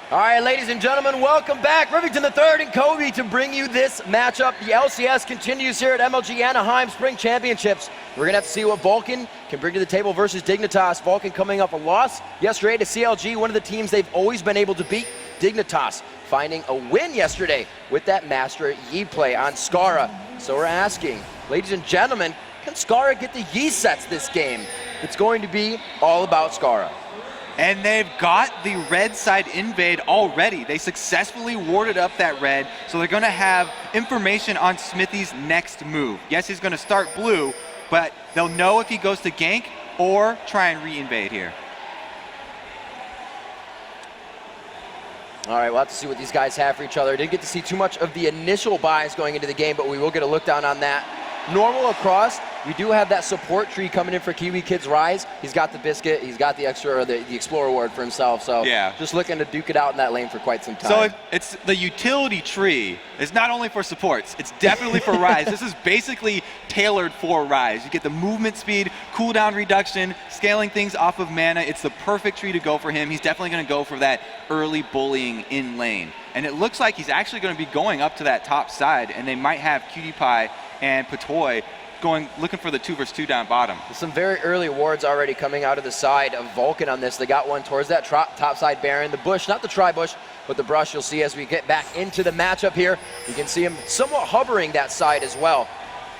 All right, ladies and gentlemen, welcome back. Rivington III and Kobe to bring you this matchup. The LCS continues here at MLG Anaheim Spring Championships. We're going to have to see what Vulcun can bring to the table versus Dignitas. Vulcun coming off a loss yesterday to CLG, one of the teams they've always been able to beat. Dignitas finding a win yesterday with that Master Yi play on Skara. So we're asking, ladies and gentlemen, can Skara get the Yi sets this game? It's going to be all about Skara. And they've got the red side invade already. They successfully warded up that red, so they're gonna have information on Smithy's next move. Yes, he's gonna start blue, but they'll know if he goes to gank or try and re-invade here. All right, we'll have to see what these guys have for each other. Didn't get to see too much of the initial buys going into the game, but we will get a look down on that. Normal across, we do have that support tree coming in for Kiwi Kid's Rise. He's got the biscuit, he's got the extra, or the Explorer Ward for himself, so yeah, just looking to duke it out in that lane for quite some time. So it's the utility tree is not only for supports, it's definitely for Rise. This is basically tailored for Rise. You get the movement speed, cooldown reduction, scaling things off of mana. It's the perfect tree to go for him. He's definitely gonna go for that early bullying in lane. And it looks like he's actually gonna be going up to that top side, and they might have Cutie Pie and Patoy looking for the 2 versus 2 down bottom. Some very early wards already coming out of the side of Vulcun on this. They got one towards that top side Baron. The bush, not the tri-bush, but the brush you'll see as we get back into the matchup here. You can see him somewhat hovering that side as well.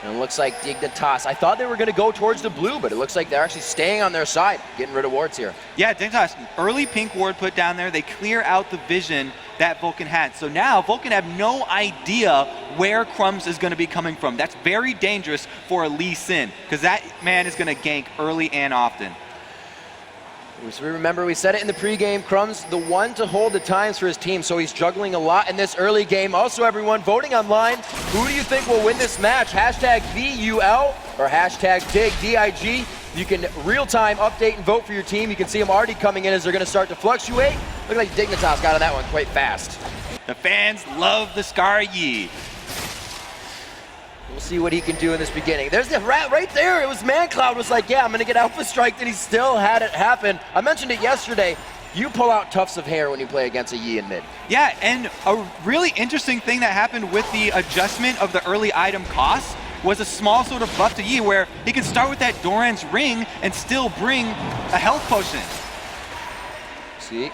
And it looks like Dignitas, I thought they were going to go towards the blue, but it looks like they're actually staying on their side, getting rid of wards here. Yeah, Dignitas, early pink ward put down there. They clear out the vision that Vulcun had. So now Vulcun have no idea where Crumbs is going to be coming from. That's very dangerous for a Lee Sin, because that man is going to gank early and often. So we remember, we said it in the pregame, Crumbs, the one to hold the times for his team, so he's juggling a lot in this early game. Also, everyone voting online, who do you think will win this match? Hashtag VUL or hashtag DIG, D-I-G. You can real-time update and vote for your team. You can see them already coming in as they're going to start to fluctuate. Look like Dignitas got on that one quite fast. The fans love the Scar Yi. We'll see what he can do in this beginning. There's the rat right there. It was ManCloud was like, yeah, I'm going to get Alpha Strike, and he still had it happen. I mentioned it yesterday. You pull out tufts of hair when you play against a Yi in mid. Yeah, and a really interesting thing that happened with the adjustment of the early item costs was a small sort of buff to Yi where he can start with that Doran's Ring and still bring a health potion. See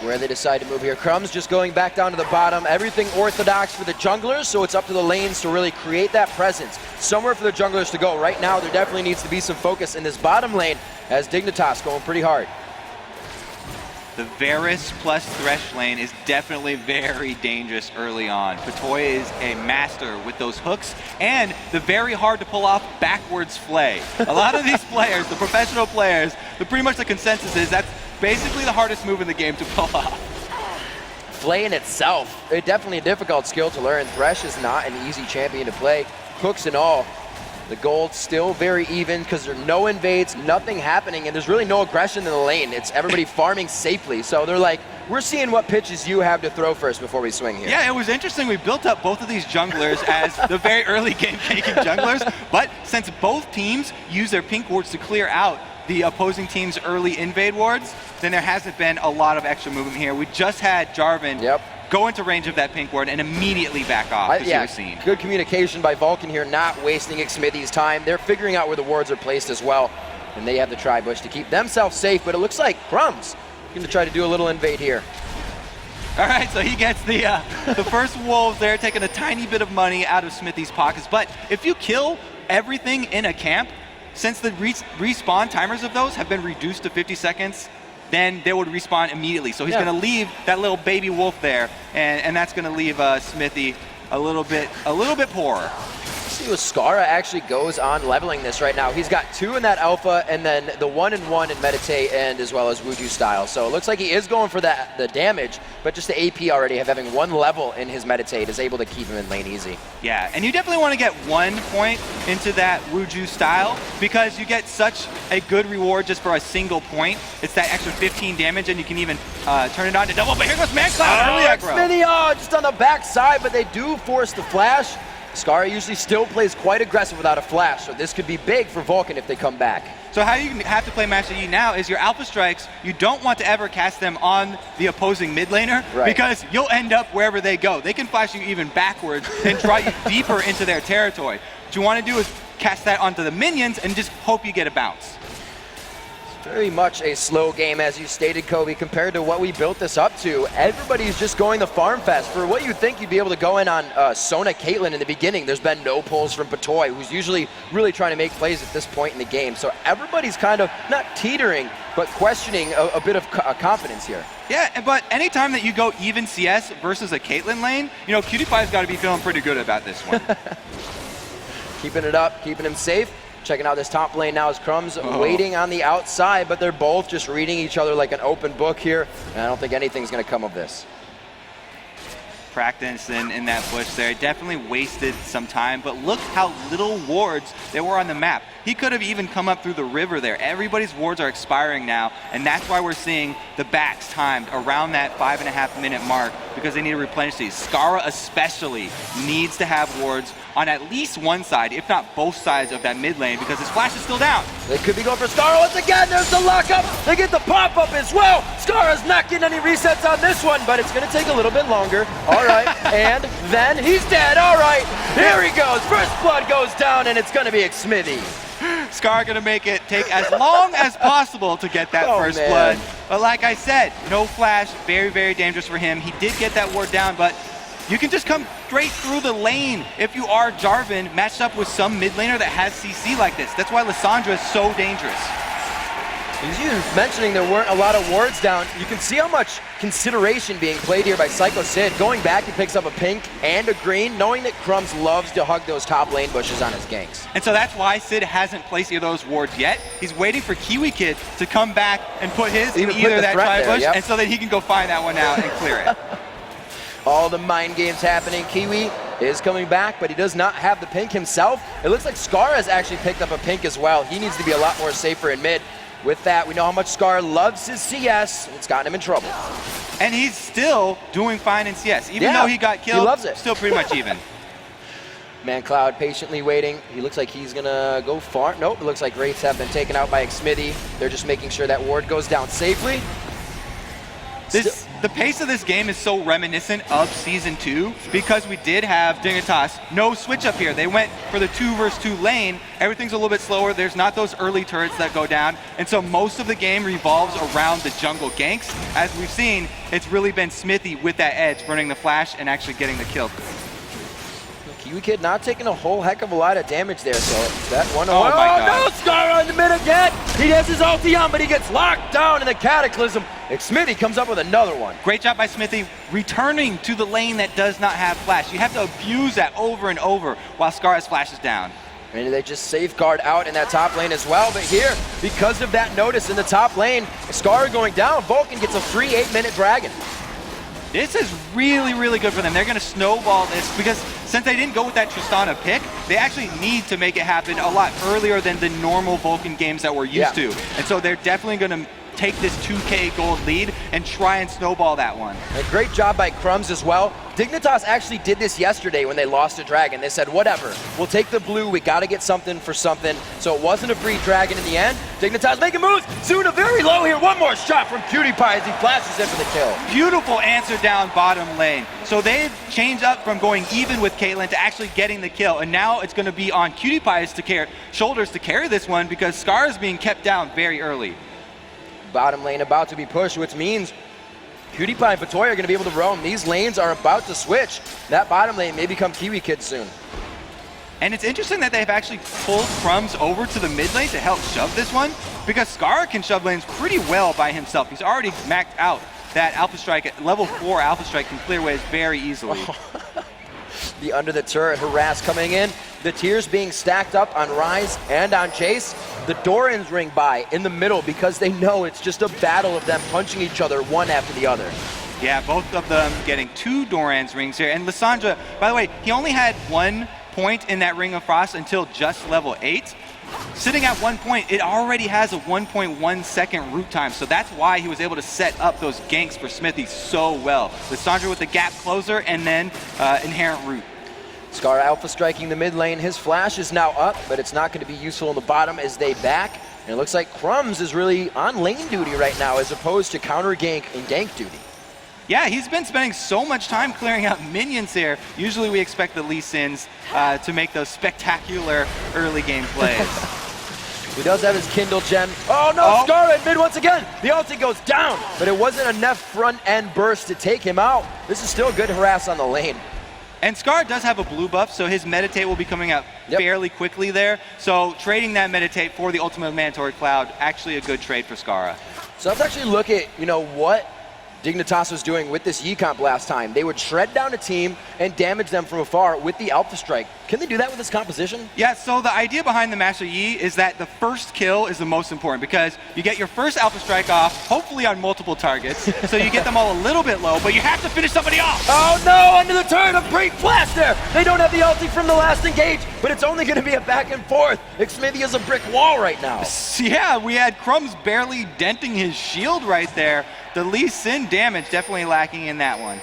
where they decide to move here. Crumbs just going back down to the bottom. Everything orthodox for the junglers, so it's up to the lanes to really create that presence. Somewhere for the junglers to go. Right now, there definitely needs to be some focus in this bottom lane as Dignitas going pretty hard. The Varus plus Thresh lane is definitely very dangerous early on. Patoy is a master with those hooks and the very hard to pull off backwards flay. A lot of these players, the professional players, pretty much the consensus is that's basically the hardest move in the game to pull off. Flay in itself, definitely a difficult skill to learn. Thresh is not an easy champion to play. Hooks and all. The gold still very even because there are no invades, nothing happening, and there's really no aggression in the lane. It's everybody farming safely. So they're like, we're seeing what pitches you have to throw first before we swing here. Yeah, it was interesting. We built up both of these junglers as the very early game taking junglers, but since both teams use their pink wards to clear out the opposing team's early invade wards, then there hasn't been a lot of extra movement here. We just had Jarvan go into range of that pink ward and immediately back off, as you were seeing. Good communication by Vulcun here, not wasting Smithy's time. They're figuring out where the wards are placed as well, and they have the tri-bush to keep themselves safe, but it looks like Crumbs going to try to do a little invade here. All right, so he gets the first wolves there, taking a tiny bit of money out of Smithy's pockets, but if you kill everything in a camp, since the respawn timers of those have been reduced to 50 seconds, then they would respawn immediately. So he's going to leave that little baby wolf there, and that's going to leave Smithy a little bit poorer. See what Skara actually goes on leveling this right now. He's got 2 in that alpha, and then the 1-in-1 in Meditate and as well as Wuju style. So it looks like he is going for the damage, but just the AP already having 1 level in his Meditate is able to keep him in lane easy. Yeah, and you definitely want to get 1 point into that Wuju style because you get such a good reward just for a single point. It's that extra 15 damage, and you can even turn it on to double. But here goes ManCloud early aggro. Smithy, just on the back side, but they do force the flash. Skara usually still plays quite aggressive without a flash, so this could be big for Vulcun if they come back. So how you have to play Master Yi now is your Alpha Strikes, you don't want to ever cast them on the opposing mid laner because you'll end up wherever they go. They can flash you even backwards and draw you deeper into their territory. What you want to do is cast that onto the minions and just hope you get a bounce. Very much a slow game, as you stated, Kobe, compared to what we built this up to. Everybody's just going the farm fest. For what you'd think you'd be able to go in on Sona Caitlyn in the beginning, there's been no pulls from Patoy, who's usually really trying to make plays at this point in the game. So everybody's kind of not teetering, but questioning a bit of confidence here. Yeah, but anytime that you go even CS versus a Caitlyn lane, you know, QtPie's got to be feeling pretty good about this one. Keeping it up, keeping him safe. Checking out this top lane now is Crumbs waiting on the outside, but they're both just reading each other like an open book here, and I don't think anything's going to come of this. Practice in that push there. Definitely wasted some time, but look how little wards there were on the map. He could have even come up through the river there. Everybody's wards are expiring now, and that's why we're seeing the backs timed around that 5.5 minute mark, because they need to replenish these. Skara especially needs to have wards on at least one side, if not both sides of that mid lane, because his flash is still down. They could be going for Skara once again. There's the lockup. They get the pop-up as well. Skara's not getting any resets on this one, but it's going to take a little bit longer. All right, and then he's dead. All right, here he goes. First blood goes down, and it's going to be Xmithy. Scar gonna make it take as long as possible to get that first blood. But like I said, no flash, very, very dangerous for him. He did get that ward down, but you can just come straight through the lane if you are Jarvan matched up with some mid laner that has CC like this. That's why Lissandra is so dangerous. As you were mentioning, there weren't a lot of wards down. You can see how much consideration being played here by Psycho Sid. Going back, he picks up a pink and a green, knowing that Crumbs loves to hug those top lane bushes on his ganks. And so that's why Sid hasn't placed either of those wards yet. He's waiting for Kiwi Kid to come back and put his in either that tri-bush, and so that he can go find that one out and clear it. All the mind games happening. Kiwi is coming back, but he does not have the pink himself. It looks like Scar has actually picked up a pink as well. He needs to be a lot more safer in mid. With that, we know how much Scar loves his CS. It's gotten him in trouble. And he's still doing fine in CS. Even though he got killed, he loves it. Still pretty much even. Man Cloud patiently waiting. He looks like he's going to go far. Nope, it looks like Wraiths have been taken out by Xmithy. They're just making sure that ward goes down safely. The pace of this game is so reminiscent of Season 2 because we did have Dignitas no switch up here. They went for the 2 versus 2 lane. Everything's a little bit slower. There's not those early turrets that go down. And so most of the game revolves around the jungle ganks. As we've seen, it's really been Xmithy with that edge, burning the flash and actually getting the kill. Kiwi Kid not taking a whole heck of a lot of damage there, so that one. Oh my God. No, Scar on the mid again. He has his ulti on, but he gets locked down in the Cataclysm. Xmithy comes up with another one. Great job by Xmithy returning to the lane that does not have flash. You have to abuse that over and over while Scar has flashes down. And they just safeguard out in that top lane as well. But here, because of that notice in the top lane, Scar going down, Vulcun gets a free 8-minute dragon. This is really, really good for them. They're going to snowball this because since they didn't go with that Tristana pick, they actually need to make it happen a lot earlier than the normal Vulcan games that we're used to. And so they're definitely going to take this 2K gold lead and try and snowball that one. A great job by Crumbs as well. Dignitas actually did this yesterday when they lost to Dragon. They said, whatever, we'll take the blue, we gotta get something for something. So it wasn't a free Dragon in the end. Dignitas making moves. Zuna very low here. One more shot from PewDiePie as he flashes in for the kill. Beautiful answer down bottom lane. So they've changed up from going even with Caitlyn to actually getting the kill. And now it's gonna be on PewDiePie's shoulders to carry this one because Scar is being kept down very early. Bottom lane about to be pushed, which means PewDiePie and Patoy are going to be able to roam. These lanes are about to switch. That bottom lane may become Kiwi Kid soon. And it's interesting that they've actually pulled Crumbs over to the mid lane to help shove this one because Scar can shove lanes pretty well by himself. He's already maxed out that Alpha Strike. At level 4 Alpha Strike can clear ways very easily. The under the turret harass coming in. The tiers being stacked up on Ryze and on Jace. The Dorans ring by in the middle because they know it's just a battle of them punching each other one after the other. Yeah, both of them getting 2 Doran's rings here. And Lissandra, by the way, he only had 1 point in that Ring of Frost until just level 8. Sitting at 1 point, it already has a 1.1 second root time, so that's why he was able to set up those ganks for Xmithy so well. Lissandra with the gap closer and then inherent root. Scar Alpha striking the mid lane. His flash is now up, but it's not going to be useful in the bottom as they back. And it looks like Crumbs is really on lane duty right now as opposed to counter gank and gank duty. Yeah, he's been spending so much time clearing out minions here. Usually we expect the Lee Sins to make those spectacular early game plays. He does have his Kindle gem. Oh no, Scar in mid once again. The ulti goes down, but it wasn't enough front end burst to take him out. This is still good harass on the lane. And Scar does have a blue buff, so his meditate will be coming out fairly quickly there. So trading that meditate for the ultimate mandatory cloud, actually a good trade for Scara. So let's actually look at, what Dignitas was doing with this Ye-Comp last time. They would shred down a team and damage them from afar with the Alpha Strike. Can they do that with this composition? Yeah, so the idea behind the Master Yi is that the first kill is the most important because you get your first Alpha Strike off, hopefully on multiple targets, so you get them all a little bit low, but you have to finish somebody off. Oh no, under the turret, a great flash there. They don't have the ulti from the last engage, but it's only going to be a back and forth. Xmithie is a brick wall right now. Yeah, we had Crumbs barely denting his shield right there. The Lee Sin damage definitely lacking in that one.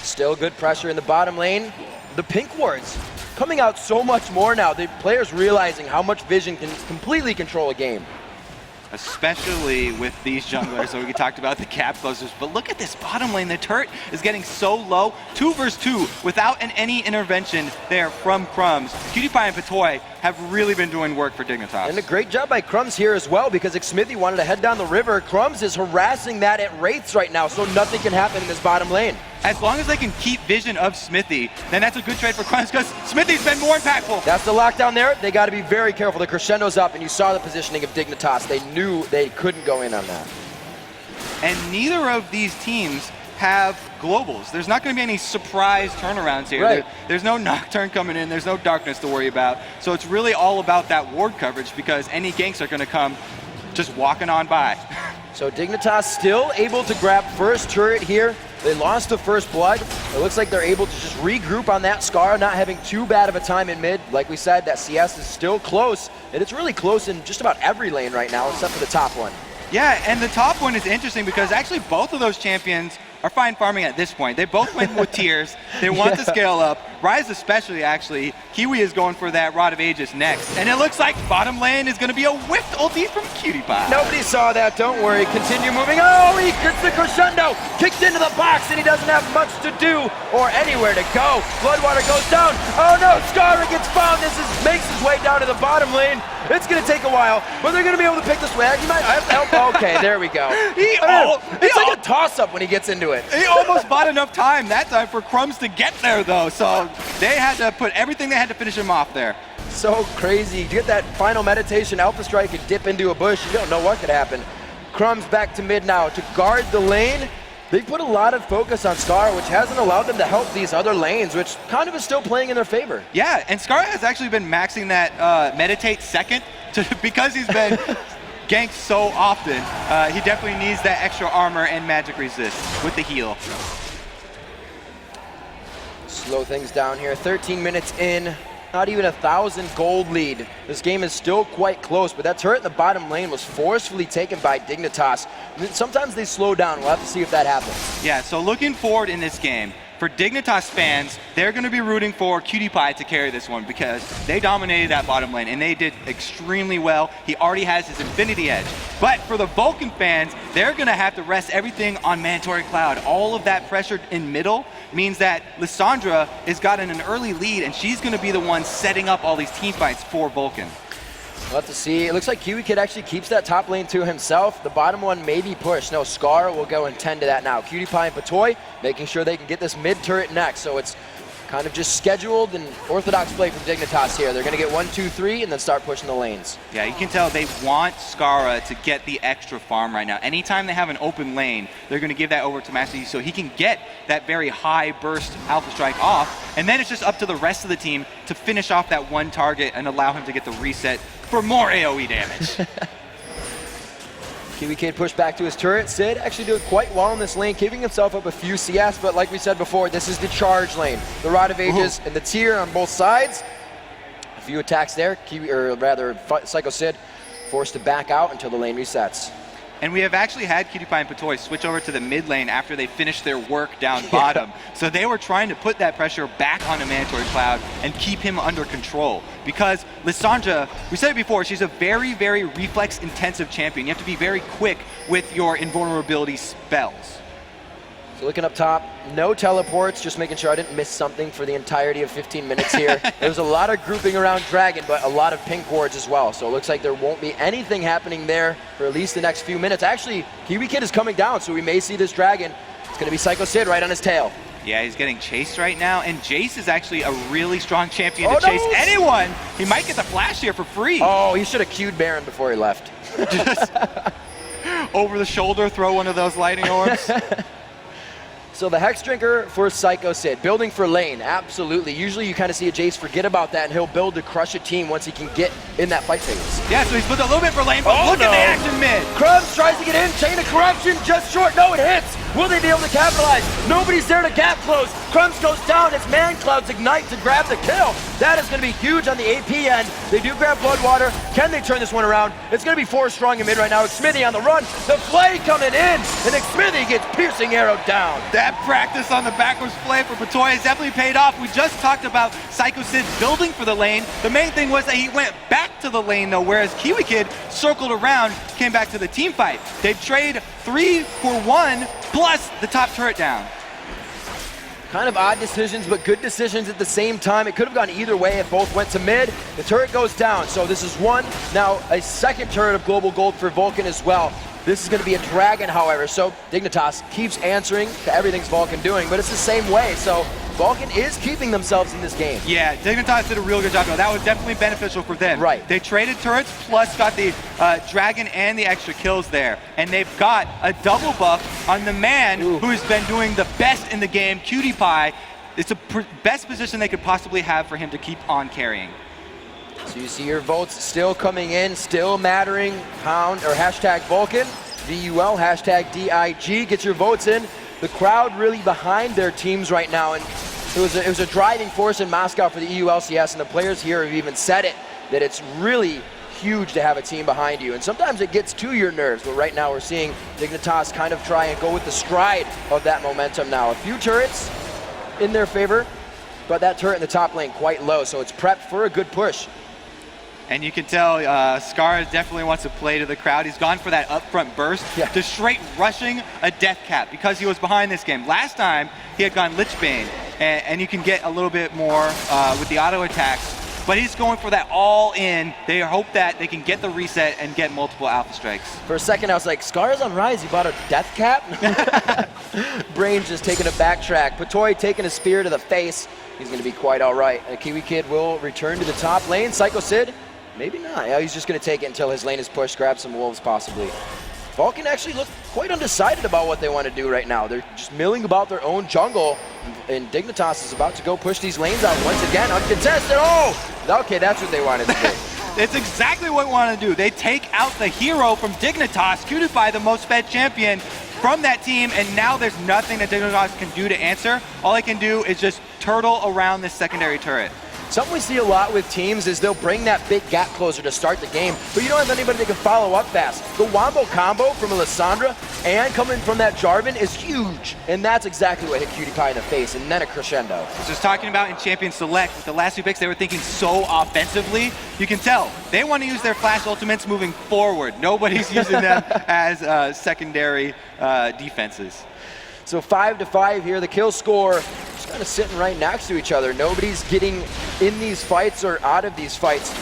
Still good pressure in the bottom lane. The pink wards coming out so much more now. The players realizing how much vision can completely control a game. Especially with these junglers, so we talked about the cap closers, but look at this bottom lane. The turret is getting so low, 2 versus 2, without any intervention there from Crumbs. PewDiePie and Patoy have really been doing work for Dignitas. And a great job by Crumbs here as well, because Xmithie wanted to head down the river. Crumbs is harassing that at Wraiths right now, so nothing can happen in this bottom lane. As long as they can keep vision of Xmithie, then that's a good trade for Crumbs, because Smithie's been more impactful. That's the lockdown there. They got to be very careful. The crescendo's up, and you saw the positioning of Dignitas. They knew they couldn't go in on that. And neither of these teams have globals. There's not going to be any surprise turnarounds here. Right. There's no Nocturne coming in. There's no Darkness to worry about. So it's really all about that ward coverage, because any ganks are going to come just walking on by. So Dignitas still able to grab first turret here. They lost the first blood. It looks like they're able to just regroup on that Scar, not having too bad of a time in mid. Like we said, that CS is still close, and it's really close in just about every lane right now, except for the top one. Yeah, and the top one is interesting because actually both of those champions are fine farming at this point. They both went with tiers. They want to scale up. Rise especially, actually. Kiwi is going for that Rod of Aegis next. And it looks like bottom lane is going to be a whiffed ulti from PewDiePie. Nobody saw that, don't worry. Continue moving. Oh, he gets the crescendo. Kicked into the box, and he doesn't have much to do or anywhere to go. Bloodwater goes down. Oh no, Scar gets found. Makes his way down to the bottom lane. It's going to take a while, but they're going to be able to pick this way. He might have to help. Okay, there we go. It's like a toss-up when he gets into it. He almost bought enough time that time for Crumbs to get there, though. So they had to put everything they had to finish him off there. So crazy. You get that final meditation, Alpha Strike could dip into a bush. You don't know what could happen. Crumbs back to mid now to guard the lane. They put a lot of focus on Scar, which hasn't allowed them to help these other lanes, which kind of is still playing in their favor. Yeah, and Scar has actually been maxing that meditate second because he's been ganked so often. He definitely needs that extra armor and magic resist with the heal. Slow things down here. 13 minutes in. Not even 1,000 gold lead. This game is still quite close, but that turret in the bottom lane was forcefully taken by Dignitas. Sometimes they slow down. We'll have to see if that happens. Yeah, so looking forward in this game, for Dignitas fans, they're going to be rooting for PewDiePie to carry this one because they dominated that bottom lane and they did extremely well. He already has his Infinity Edge. But for the Vulcun fans, they're going to have to rest everything on Mandatory Cloud. All of that pressure in middle means that Lissandra has gotten an early lead and she's going to be the one setting up all these team fights for Vulcun. We'll have to see. It looks like Kiwi Kid actually keeps that top lane to himself. The bottom one may be pushed. No, Scar will go and tend to that now. PewDiePie and Patoy making sure they can get this mid turret next. So it's kind of just scheduled and orthodox play from Dignitas here. They're going to get 1, 2, 3 and then start pushing the lanes. Yeah, you can tell they want Scara to get the extra farm right now. Anytime they have an open lane, they're going to give that over to Master Yi so he can get that very high burst Alpha Strike off. And then it's just up to the rest of the team to finish off that one target and allow him to get the reset for more AoE damage. Kiwi Kid pushed back to his turret. Sid actually doing quite well in this lane, giving himself up a few CS, but like we said before, this is the charge lane. The Rod of Aegis and the tier on both sides. A few attacks there. Psycho Sid forced to back out until the lane resets. And we have actually had PewDiePie and Patoy switch over to the mid lane after they finished their work down bottom. So they were trying to put that pressure back onto Mandatory Cloud and keep him under control. Because Lissandra, we said it before, she's a very, very reflex-intensive champion. You have to be very quick with your invulnerability spells. So looking up top, no teleports, just making sure I didn't miss something for the entirety of 15 minutes here. There was a lot of grouping around Dragon, but a lot of pink wards as well. So it looks like there won't be anything happening there for at least the next few minutes. Actually, Kiwi Kid is coming down, so we may see this Dragon. It's going to be Psycho Sid right on his tail. Yeah, he's getting chased right now, and Jace is actually a really strong champion to chase anyone. He might get the flash here for free. Oh, he should have queued Baron before he left. Just over the shoulder, throw one of those lightning orbs. So the Hex Drinker for Psycho Sid, building for lane, absolutely. Usually you kind of see a Jace forget about that and he'll build to crush a team once he can get in that fight phase. Yeah, so he's put a little bit for lane, but look at the action mid. Crumbs tries to get in, Chain of Corruption, just short, no, it hits. Will they be able to capitalize? Nobody's there to gap close. Crumbs goes down, it's Man Clouds Ignite to grab the kill. That is going to be huge on the AP end. They do grab Bloodwater. Can they turn this one around? It's going to be 4 strong in mid right now. Smithy on the run. The Flay coming in, and Smithy gets piercing arrow down. That practice on the backwards play for Patoy has definitely paid off. We just talked about Psycho Sid building for the lane. The main thing was that he went back to the lane though, whereas Kiwi Kid circled around, came back to the team fight. They trade 3 for 1 plus the top turret down. Kind of odd decisions, but good decisions at the same time. It could have gone either way if both went to mid. The turret goes down, so this is one. Now a second turret of Global Gold for Vulcun as well. This is going to be a Dragon, however, so Dignitas keeps answering to everything Vulcun doing, but it's the same way, so Vulcun is keeping themselves in this game. Yeah, Dignitas did a real good job, though. That was definitely beneficial for them. Right. They traded turrets, plus got the Dragon and the extra kills there, and they've got a double buff on the man who has been doing the best in the game, PewDiePie. It's the best position they could possibly have for him to keep on carrying. So you see your votes still coming in, still mattering. Pound or hashtag Vulcun, VUL, hashtag DIG. Get your votes in. The crowd really behind their teams right now, and it was a driving force in Moscow for the EU LCS, and the players here have even said it, that it's really huge to have a team behind you, and sometimes it gets to your nerves, but right now we're seeing Dignitas kind of try and go with the stride of that momentum now. A few turrets in their favor, but that turret in the top lane quite low, so it's prepped for a good push. And you can tell Scar definitely wants to play to the crowd. He's gone for that upfront burst to straight rushing a death cap because he was behind this game. Last time he had gone Lichbane, and you can get a little bit more with the auto attacks. But he's going for that all in. They hope that they can get the reset and get multiple alpha strikes. For a second I was like, Scar's on Rise, he bought a death cap? Brain just taking a backtrack. Patoy taking a spear to the face. He's going to be quite all right. Kiwi Kid will return to the top lane. Psycho Sid, maybe not. Yeah, he's just going to take it until his lane is pushed, grab some wolves possibly. Vulcun actually look quite undecided about what they want to do right now. They're just milling about their own jungle, and Dignitas is about to go push these lanes out once again, uncontested. Oh! Okay, that's what they wanted to do. It's exactly what we want to do. They take out the hero from Dignitas, PewDiePie, the most fed champion, from that team, and now there's nothing that Dignitas can do to answer. All they can do is just turtle around this secondary turret. Something we see a lot with teams is they'll bring that big gap closer to start the game, but you don't have anybody that can follow up fast. The Wombo combo from Alessandra and coming from that Jarvan is huge, and that's exactly what hit PewDiePie in the face, and then a crescendo. Just talking about in Champion Select, with the last 2 picks, they were thinking so offensively. You can tell, they want to use their flash ultimates moving forward. Nobody's using them as secondary defenses. So 5-5 here, the kill score just kind of sitting right next to each other. Nobody's getting in these fights or out of these fights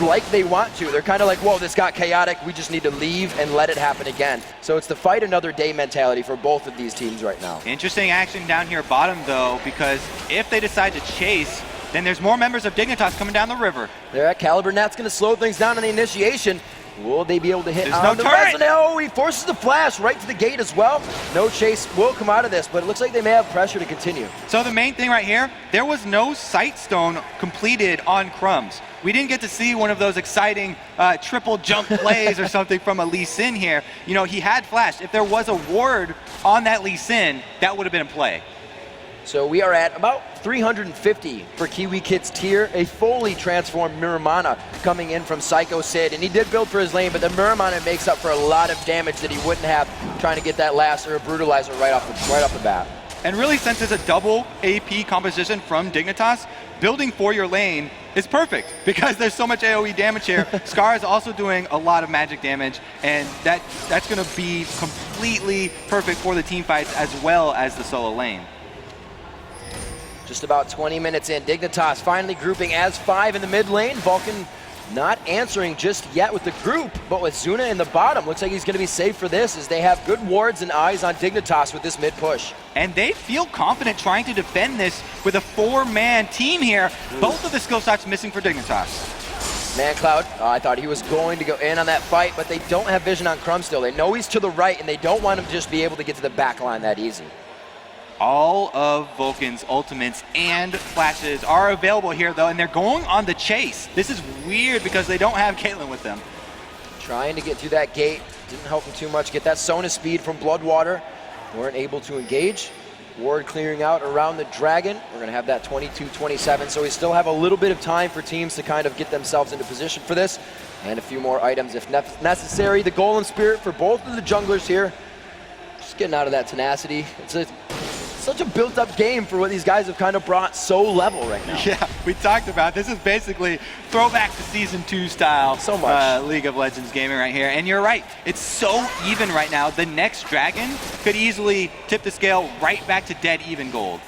like they want to. They're kind of like, whoa, this got chaotic. We just need to leave and let it happen again. So it's the fight another day mentality for both of these teams right now. Interesting action down here bottom, though, because if they decide to chase, then there's more members of Dignitas coming down the river. There at Caliber Net's going to slow things down on the initiation. Will they be able to hit on the res? Oh, he forces the flash right to the gate as well. No chase will come out of this, but it looks like they may have pressure to continue. So the main thing right here, there was no sight stone completed on Crumbs. We didn't get to see one of those exciting triple jump plays or something from a Lee Sin here. You know, he had flash. If there was a ward on that Lee Sin, that would have been in play. So we are at about 350 for Kiwi Kid's tier. A fully transformed Miramana coming in from Psycho Sid. And he did build for his lane, but the Miramana makes up for a lot of damage that he wouldn't have trying to get that last or a Brutalizer right off the bat. And really, since it's a double AP composition from Dignitas, building for your lane is perfect because there's so much AoE damage here. Scar is also doing a lot of magic damage, and that's going to be completely perfect for the team fights as well as the solo lane. Just about 20 minutes in, Dignitas finally grouping as 5 in the mid lane. Vulcun not answering just yet with the group, but with Zuna in the bottom. Looks like he's going to be safe for this as they have good wards and eyes on Dignitas with this mid push. And they feel confident trying to defend this with a 4-man team here. Both of the skill shots missing for Dignitas. ManCloud, I thought he was going to go in on that fight, but they don't have vision on Crumb still. They know he's to the right, and they don't want him to just be able to get to the back line that easy. All of Vulcan's ultimates and flashes are available here, though, and they're going on the chase. This is weird because they don't have Caitlyn with them. Trying to get through that gate. Didn't help him too much. Get that Sona speed from Bloodwater. Weren't able to engage. Ward clearing out around the Dragon. We're going to have that 22-27, so we still have a little bit of time for teams to kind of get themselves into position for this. And a few more items if necessary. The Golem Spirit for both of the junglers here. Just getting out of that tenacity. It's such a built-up game for what these guys have kind of brought so level right now. Yeah, we talked about this is basically throwback to Season 2 style so much. League of Legends gaming right here. And you're right, it's so even right now. The next Dragon could easily tip the scale right back to dead even gold.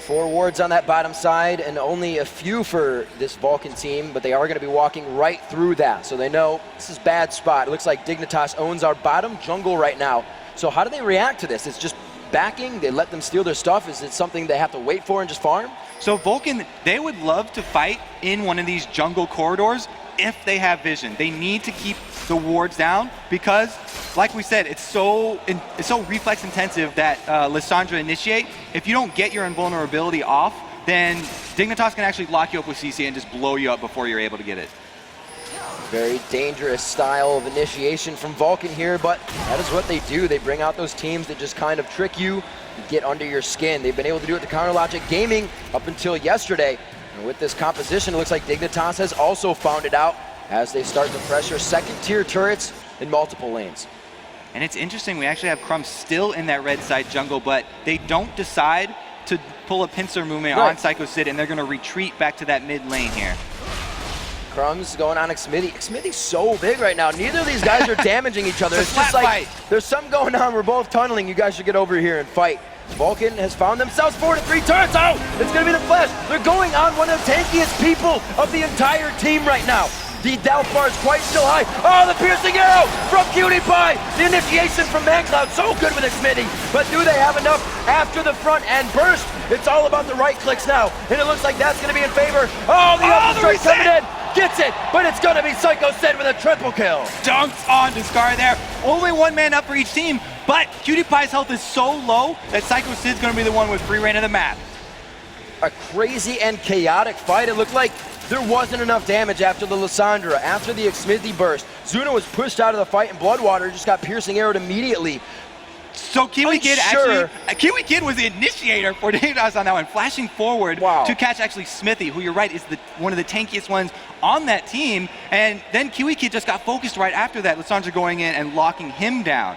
4 wards on that bottom side and only a few for this Vulcan team, but they are going to be walking right through that. So they know this is a bad spot. It looks like Dignitas owns our bottom jungle right now. So how do they react to this? It's just backing, they let them steal their stuff? Is it something they have to wait for and just farm? So Vulcan, they would love to fight in one of these jungle corridors if they have vision. They need to keep the wards down because, like we said, it's so reflex intensive that Lissandra initiate. If you don't get your invulnerability off, then Dignitas can actually lock you up with CC and just blow you up before you're able to get it. Very dangerous style of initiation from Vulcan here, but that is what they do. They bring out those teams that just kind of trick you and get under your skin. They've been able to do it to Counterlogic Gaming up until yesterday. And with this composition, it looks like Dignitas has also found it out as they start to pressure second-tier turrets in multiple lanes. And it's interesting, we actually have Crumb still in that red side jungle, but they don't decide to pull a pincer movement on Psycho Sid, and they're going to retreat back to that mid lane here. Crumb's going on Xmithy. Xmithy's so big right now. Neither of these guys are damaging each other. It's just like there's something going on. We're both tunneling. You guys should get over here and fight. Vulcan has found themselves 4-3 turrets. Oh, it's going to be the Flash. They're going on one of the tankiest people of the entire team right now. The Delph bar is quite still high. Oh, the piercing arrow from Cutie Pie. The initiation from ManCloud, so good with Xmithy. But do they have enough after the front end burst? It's all about the right clicks now. And it looks like that's going to be in favor. Oh, the upper strike coming in. Gets it, but it's going to be Psycho Sid with a triple kill. Dunks on to Scar there. Only 1 man up for each team, but Cutie Pie's health is so low that Psycho Sid's going to be the one with free reign of the map. A crazy and chaotic fight. It looked like there wasn't enough damage after the Lissandra, after the Xmithy burst. Zuna was pushed out of the fight, and Bloodwater just got piercing arrowed immediately. So Kiwi Kid Kiwi Kid was the initiator for Dignitas on that one, flashing forward to catch actually Smithy, who you're right is one of the tankiest ones on that team. And then Kiwi Kid just got focused right after that. Lissandra going in and locking him down.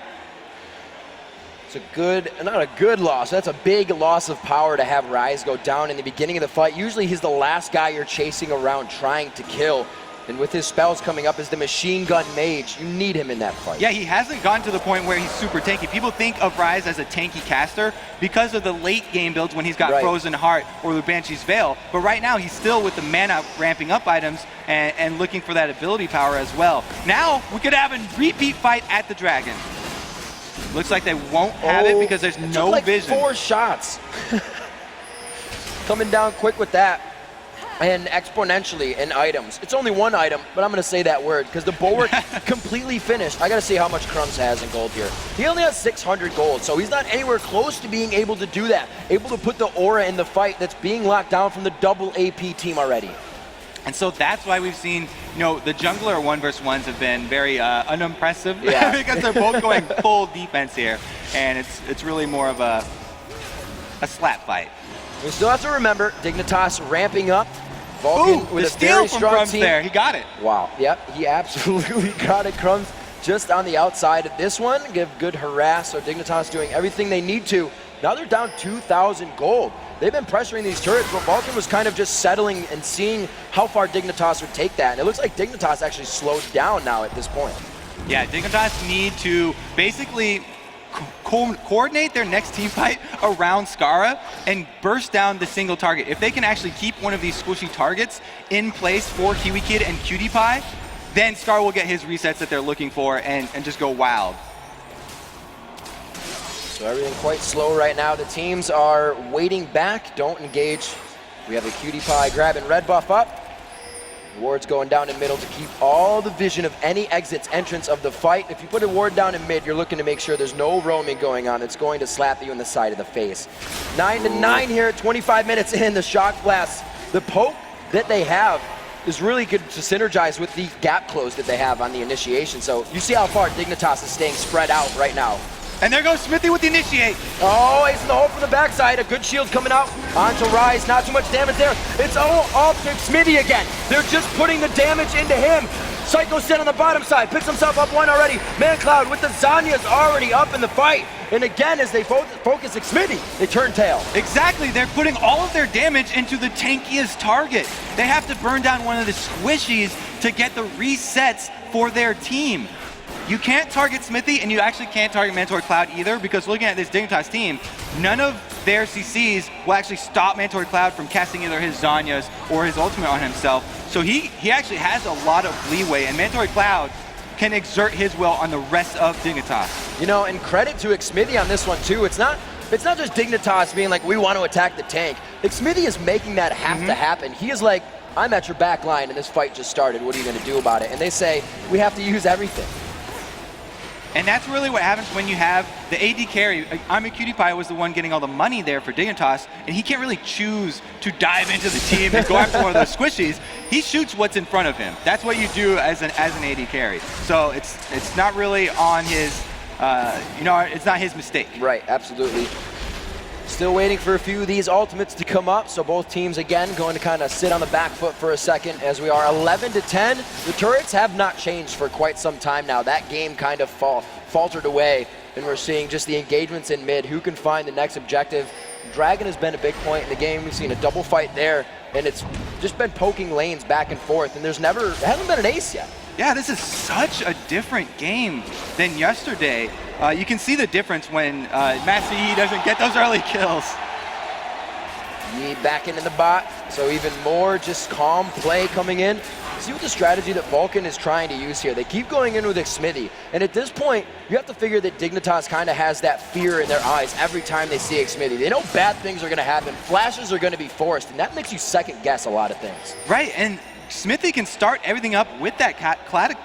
It's a good, not a good loss. That's a big loss of power to have Rise go down in the beginning of the fight. Usually he's the last guy you're chasing around trying to kill. And with his spells coming up as the machine gun mage, you need him in that fight. Yeah, he hasn't gotten to the point where he's super tanky. People think of Rise as a tanky caster because of the late game builds when he's got Frozen Heart or the Banshee's Veil. But right now, he's still with the mana ramping up items and looking for that ability power as well. Now, we could have a repeat fight at the Dragon. Looks like they won't have it because there's no like vision. 4 shots. Coming down quick with that. And exponentially in items. It's only 1 item, but I'm going to say that word because the bulwark completely finished. I got to see how much Crumbs has in gold here. He only has 600 gold, so he's not anywhere close to being able to do that. Able to put the aura in the fight that's being locked down from the double AP team already. And so that's why we've seen, the jungler 1v1s have been very unimpressive because they're both going full defense here. And it's really more of a slap fight. We still have to remember, Dignitas ramping up. Vulcun Ooh, with the a steal very from strong Crumbs team. there. He got it. Wow, yep, he absolutely got it. Crumbs just on the outside of this one. Give good harass, so Dignitas doing everything they need to. Now they're down 2,000 gold. They've been pressuring these turrets, but Vulcun was kind of just settling and seeing how far Dignitas would take that. And it looks like Dignitas actually slowed down now at this point. Yeah, Dignitas need to basically coordinate their next team fight around Skara and burst down the single target. If they can actually keep one of these squishy targets in place for Kiwi Kid and Cutie Pie, then Skara will get his resets that they're looking for and just go wild. So everything quite slow right now. The teams are waiting back, don't engage. We have a Cutie Pie grabbing red buff up. Ward's going down in middle to keep all the vision of any exits, entrance of the fight. If you put a ward down in mid, you're looking to make sure there's no roaming going on. It's going to slap you in the side of the face. 9-9 here, 25 minutes in, the shock blast. The poke that they have is really good to synergize with the gap close that they have on the initiation. So you see how far Dignitas is staying spread out right now. And there goes Smithy with the initiate. Oh, ace in the hole from the backside. A good shield coming out onto Rise. Not too much damage there. It's all to Smithy again. They're just putting the damage into him. Psycho Sin on the bottom side. Picks himself up one already. ManCloud with the Zanya's already up in the fight. And again, as they focus at Smithy, they turn tail. Exactly. They're putting all of their damage into the tankiest target. They have to burn down one of the squishies to get the resets for their team. You can't target Smithy, and you actually can't target Mandatory Cloud either, because looking at this Dignitas team, none of their CCs will actually stop Mandatory Cloud from casting either his Zanyas or his ultimate on himself. So he actually has a lot of leeway, and Mandatory Cloud can exert his will on the rest of Dignitas. You know, and credit to Xmithy on this one too. It's not just Dignitas being like, we want to attack the tank. Xmithy is making that have to happen. He is like, I'm at your back line and this fight just started. What are you going to do about it? And they say, we have to use everything. And that's really what happens when you have the AD carry. I'm a Cutie Pie was the one getting all the money there for Dignitas, and he can't really choose to dive into the team and go after one of those squishies. He shoots what's in front of him. That's what you do as an AD carry. So it's not really on his, it's not his mistake. Right, absolutely. Still waiting for a few of these ultimates to come up, so both teams again going to kind of sit on the back foot for a second as we are 11-10. The turrets have not changed for quite some time now. That game kind of faltered away, and we're seeing just the engagements in mid. Who can find the next objective? Dragon has been a big point in the game. We've seen a double fight there, and it's just been poking lanes back and forth, and there hasn't been an ace yet. Yeah, this is such a different game than yesterday. You can see the difference when Master Yi doesn't get those early kills. Yi back into the bot, so even more just calm play coming in. See what the strategy that Vulcun is trying to use here. They keep going in with Xmithy, and at this point, you have to figure that Dignitas kind of has that fear in their eyes every time they see Xmithy. They know bad things are going to happen, flashes are going to be forced, and that makes you second guess a lot of things. Right, and Smithy can start everything up with that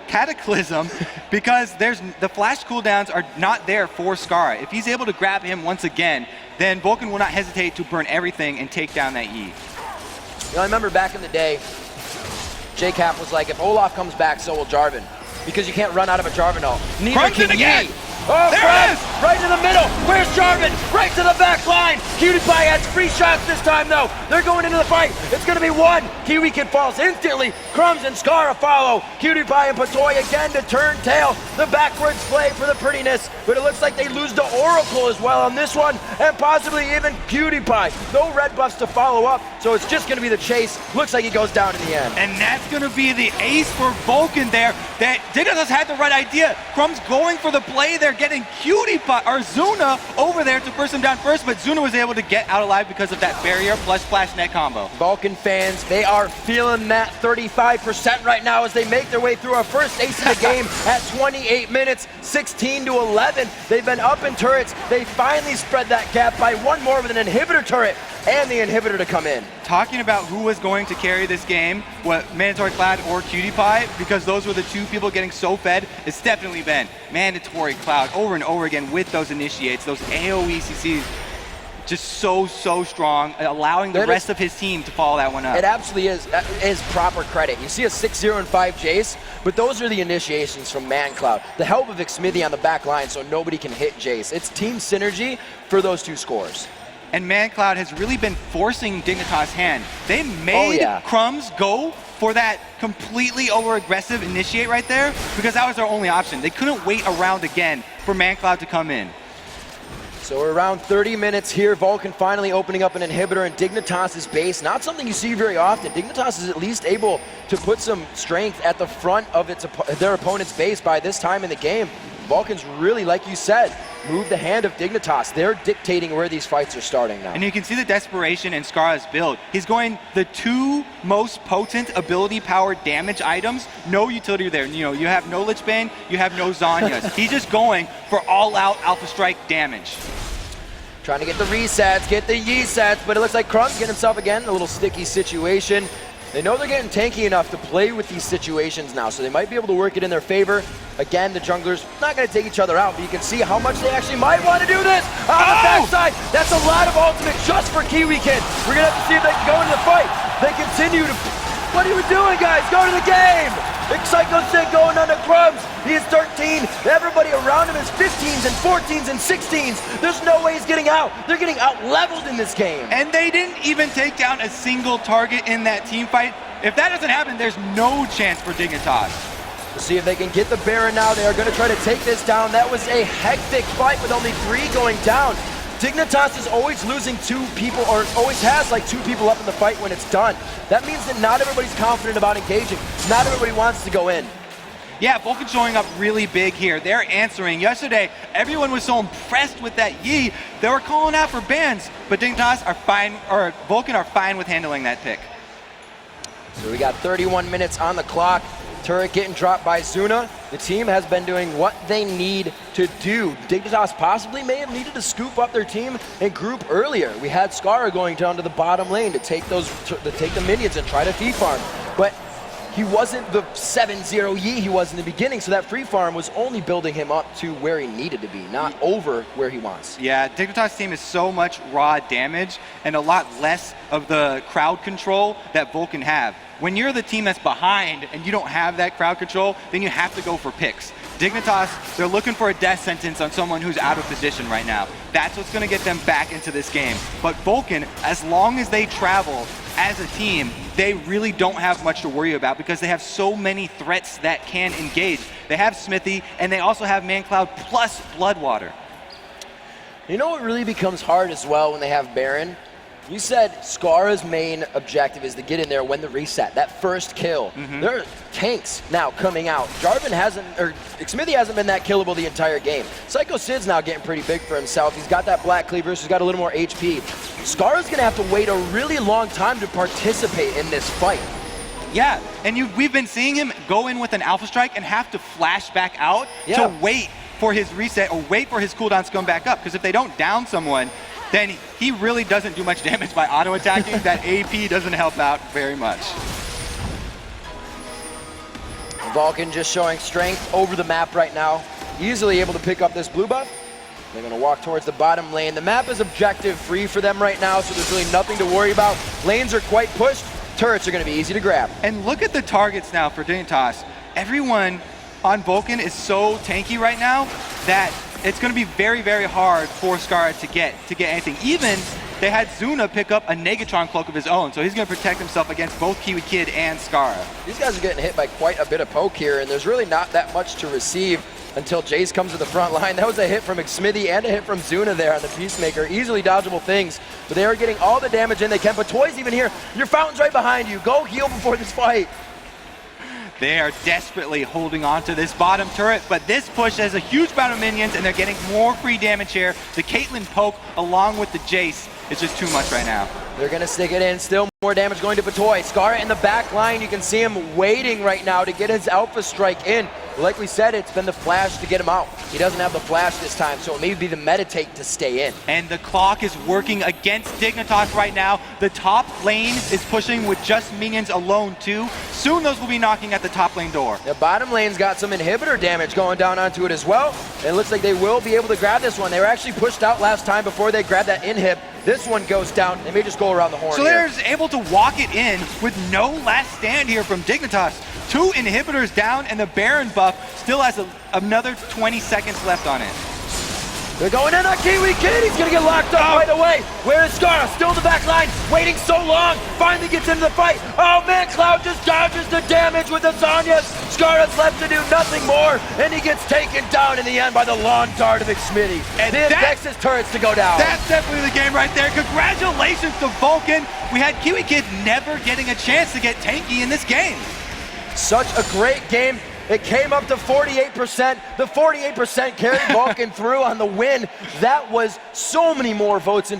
Cataclysm because the flash cooldowns are not there for Skara. If he's able to grab him once again, then Vulcun will not hesitate to burn everything and take down that Yi. You know, I remember back in the day, J-Cap was like, if Olaf comes back, so will Jarvan. Because you can't run out of a Jarvan ult. Neither can again. Yi. Oh, there it is! Right in the middle. Where's Jarvan? Right to the back line. Cutie Pie has free shots this time, though. They're going into the fight. It's going to be one. Kiwi Kid falls instantly. Crumbs and Skara follow. Cutie Pie and Patoy again to turn tail. The backwards play for the prettiness. But it looks like they lose to Oracle as well on this one. And possibly even Cutie Pie. No red buffs to follow up. So it's just going to be the chase. Looks like he goes down in the end. And that's going to be the ace for Vulcun there. That Dignitas had the right idea. Crumbs going for the play there, getting Cutie Pie, or Zuna over there to burst him down first, but Zuna was able to get out alive because of that barrier plus flash net combo. Vulcun fans, they are feeling that 35% right now as they make their way through our first ace of the game at 28 minutes, 16-11. They've been up in turrets. They finally spread that gap by one more with an inhibitor turret and the inhibitor to come in. Talking about who was going to carry this game, what Mandatory Cloud or Cutie Pie, because those were the two people getting so fed, it's definitely been Mandatory Cloud over and over again with those initiates, those AoE CCs, just so strong, allowing the rest of his team to follow that one up. It absolutely is proper credit. You see a 6-0 and 5 Jace, but those are the initiations from ManCloud. The help of Xmithy on the back line so nobody can hit Jace. It's team synergy for those two scores. and ManCloud has really been forcing Dignitas' hand. They made Crumbs go for that completely over-aggressive initiate right there because that was their only option. They couldn't wait around again for ManCloud to come in. So we're around 30 minutes here. Vulcun finally opening up an inhibitor in Dignitas' base. Not something you see very often. Dignitas is at least able to put some strength at the front of their opponent's base by this time in the game. Vulcan's really, like you said, moved the hand of Dignitas. They're dictating where these fights are starting now. And you can see the desperation in Scarra's build. He's going the 2 most potent ability-powered damage items. No utility there. You know, you have no Lich Bane, you have no Zhonya's. He's just going for all-out Alpha Strike damage. Trying to get the resets, get the Yi-sets, but it looks like Crumb's getting himself, again, a little sticky situation. They know they're getting tanky enough to play with these situations now, so they might be able to work it in their favor. Again, the junglers not going to take each other out, but you can see how much they actually might want to do this. On the backside, that's a lot of ultimate just for Kiwi Kid. We're going to have to see if they can go into the fight. They continue to... What are you doing, guys? Go to the game! Psycho Sid going on to Crumbs. He is 13. Everybody around him is 15s and 14s and 16s. There's no way he's getting out. They're getting out-leveled in this game. And they didn't even take down a single target in that team fight. If that doesn't happen, there's no chance for Dignitas. We'll see if they can get the Baron now. They are going to try to take this down. That was a hectic fight with only 3 going down. Dignitas is always losing 2 people, or always has like 2 people up in the fight when it's done. That means that not everybody's confident about engaging. Not everybody wants to go in. Yeah, Vulcan showing up really big here. They're answering. Yesterday, everyone was so impressed with that Yi, they were calling out for bans, but Dignitas are fine, or Vulcan are fine with handling that pick. So we got 31 minutes on the clock. Turret getting dropped by Zuna. The team has been doing what they need to do. Dignitas possibly may have needed to scoop up their team and group earlier. We had Scarra going down to the bottom lane to take the minions and try to feed farm. But he wasn't the 7-0 Yi he was in the beginning, so that free farm was only building him up to where he needed to be, not over where he wants. Yeah, Dignitas' team is so much raw damage and a lot less of the crowd control that Vulcan have. When you're the team that's behind and you don't have that crowd control, then you have to go for picks. Dignitas, they're looking for a death sentence on someone who's out of position right now. That's what's going to get them back into this game. But Vulcan, as long as they travel as a team, they really don't have much to worry about because they have so many threats that can engage. They have Smithy, and they also have ManCloud plus Bloodwater. You know what really becomes hard as well when they have Baron? You said Scarra's main objective is to get in there when the reset, that first kill. There are tanks now coming out. Jarvan hasn't, or Smithy hasn't been that killable the entire game. Psycho Sid's now getting pretty big for himself. He's got that Black Cleaver, so he's got a little more HP. Scarra's gonna have to wait a really long time to participate in this fight. Yeah, and we've been seeing him go in with an Alpha Strike and have to flash back out to wait for his reset or wait for his cooldowns to come back up. Because if they don't down someone, then he really doesn't do much damage by auto-attacking. That AP doesn't help out very much. Vulcan just showing strength over the map right now. Easily able to pick up this blue buff. They're going to walk towards the bottom lane. The map is objective free for them right now, so there's really nothing to worry about. Lanes are quite pushed. Turrets are going to be easy to grab. And look at the targets now for Dignitas. Everyone on Vulcan is so tanky right now that it's going to be very, very hard for Scarra to get anything. Even they had Zuna pick up a Negatron cloak of his own, so he's going to protect himself against both Kiwi Kid and Scarra. These guys are getting hit by quite a bit of poke here, and there's really not that much to receive until Jace comes to the front line. That was a hit from Smithy and a hit from Zuna there on the Peacemaker. Easily dodgeable things, but they are getting all the damage in they can. But Toy's even here. Your fountain's right behind you. Go heal before this fight. They are desperately holding on to this bottom turret, but this push has a huge amount of minions, and they're getting more free damage here. The Caitlyn poke, along with the Jace, is just too much right now. They're going to stick it in. Still more damage going to Patoy. Scarra in the back line. You can see him waiting right now to get his Alpha Strike in. Like we said, it's been the flash to get him out. He doesn't have the flash this time, so it may be the meditate to stay in. And the clock is working against Dignitas right now. The top lane is pushing with just minions alone too. Soon those will be knocking at the top lane door. The bottom lane's got some inhibitor damage going down onto it as well. It looks like they will be able to grab this one. They were actually pushed out last time before they grabbed that inhib. This one goes down. They may just go around the horn. So they're able to walk it in with no last stand here from Dignitas. 2 inhibitors down, and the Baron buff still has another 20 seconds left on it. They're going in on Kiwi Kid. He's going to get locked up right away. Where is Scar? Still in the back line, waiting so long. Finally gets into the fight. Oh man, Cloud just dodges the damage with the Zanyas. Scar is left to do nothing more, and he gets taken down in the end by the lawn dart of Xmitty. And he expects his turrets to go down. That's definitely the game right there. Congratulations to Vulcun. We had Kiwi Kid never getting a chance to get tanky in this game. Such a great game. It came up to 48%. The 48% carried Vulcun through on the win. That was so many more votes in